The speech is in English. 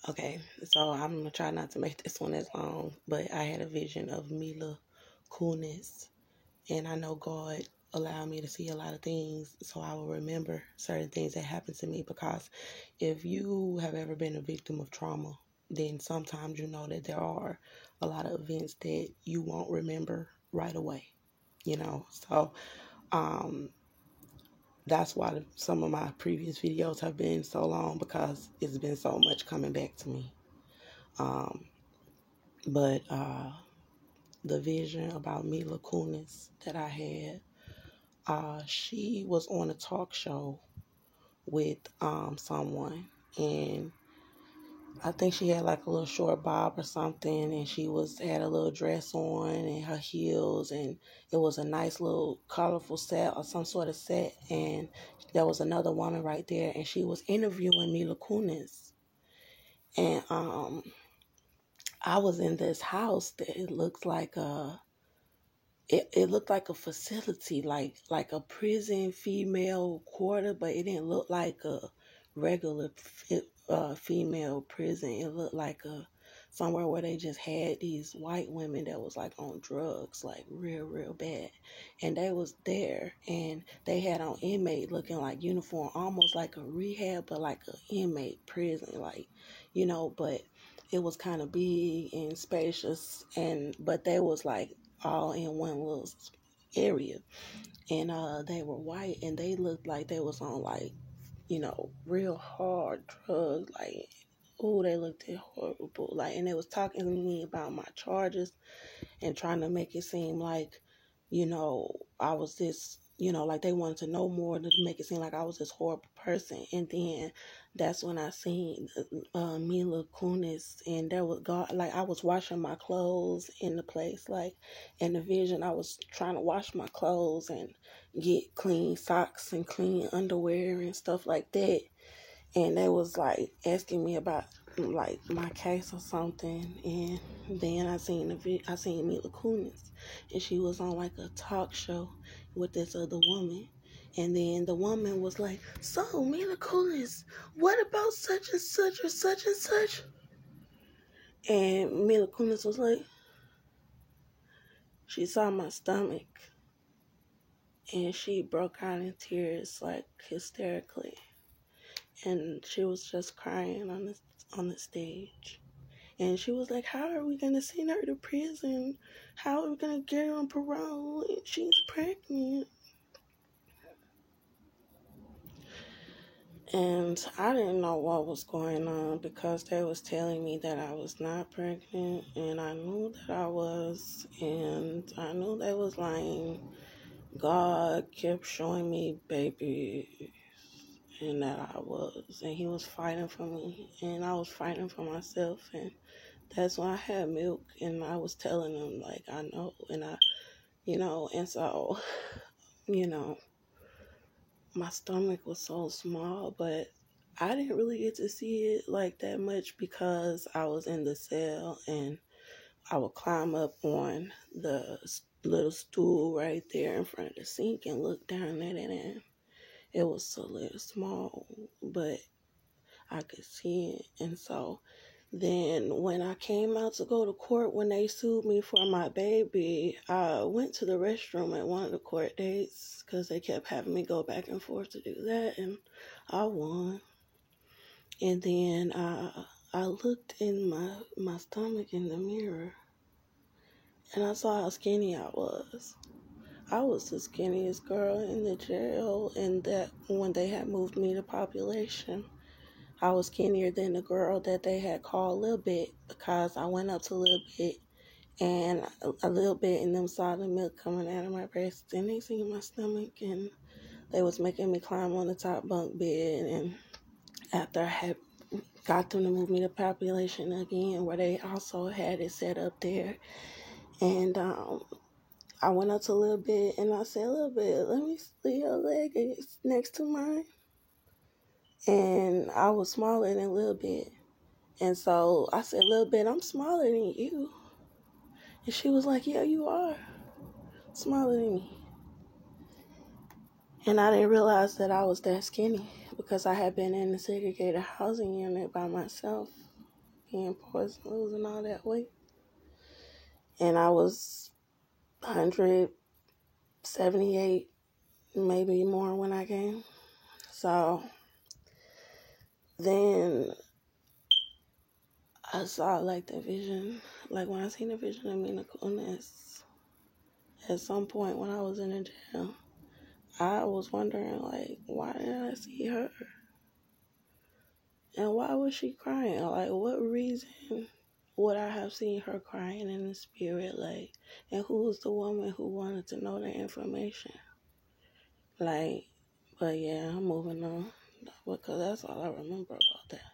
Okay, so I'm gonna try not to make this one as long, but I had a vision of Mila Kunis, and I know God allowed me to see a lot of things, so I will remember certain things that happened to me. Because if you have ever been a victim of trauma, then sometimes you know that there are a lot of events that you won't remember right away. So um, that's why some of my previous videos have been so long, because it's been so much coming back to me. Um, but the vision about Mila Kunis that I had, she was on a talk show with someone, and I think she had like a little short bob or something, and she had a little dress on and her heels, and it was a nice little colorful set or some sort of set, and there was another woman right there, and she was interviewing Mila Kunis, and I was in this house that it looked like a facility, like a prison female quarter, but it didn't look like a regular female prison. It looked like a somewhere where they just had these white women that was like on drugs, like real bad, and they was there, and they had on inmate looking like uniform, almost like a rehab, but like a inmate prison, but it was kind of big and spacious, and but they was like all in one little area, and they were white, and they looked like they was on like real hard drugs, like oh, they looked horrible, like, and they was talking to me about my charges and trying to make it seem like, I was this, like they wanted to know more to make it seem like I was this horrible person. And then that's when I seen Mila Kunis, and there was God, like I was washing my clothes in the place, like in the vision, I was trying to wash my clothes and get clean socks and clean underwear and stuff like that. And they was like asking me about like my case or something, and then I seen Mila Kunis, and she was on like a talk show with this other woman, and then the woman was like, "So Mila Kunis, what about such and such or such and such?" And Mila Kunis was like, she saw my stomach, and she broke out in tears like hysterically, and she was just crying on the stage. And she was like, "How are we going to send her to prison? How are we going to get her on parole? She's pregnant." And I didn't know what was going on, because they was telling me that I was not pregnant, and I knew that I was, and I knew they was lying. God kept showing me baby, and that I was, and he was fighting for me, and I was fighting for myself, and that's when I had milk, and I was telling them, like, I know, and and so, you know, my stomach was so small, but I didn't really get to see it like that much, because I was in the cell, and I would climb up on the little stool right there in front of the sink and look down at it, and it was so little small, but I could see it. And so then when I came out to go to court, when they sued me for my baby, I went to the restroom at one of the court dates, because they kept having me go back and forth to do that, and I won. And then I looked in my stomach in the mirror, and I saw how skinny I was. I was the skinniest girl in the jail, and that when they had moved me to population, I was skinnier than the girl that they had called Lil Bit, because I went up to Lil Bit, and a little bit, and them saw the milk coming out of my breast, and they seen my stomach, and they was making me climb on the top bunk bed. And after I had got them to move me to population again, where they also had it set up there, and I went up to Lil Bit, and I said, "Lil Bit, let me see your leg next to mine." And I was smaller than Lil Bit. And so I said, "Lil Bit, I'm smaller than you." And she was like, "Yeah, you are smaller than me." And I didn't realize that I was that skinny, because I had been in the segregated housing unit by myself. being poisoned, losing all that weight. And I was 178, maybe more when I came. So then I saw like the vision, like when I seen the vision of Mila Kunis at some point when I was in the jail, I was wondering like, why did I see her? And why was she crying? Like, what reason would I have seen her crying in the spirit? Like, and who was the woman who wanted to know the information? Like, but yeah, I'm moving on because that's all I remember about that.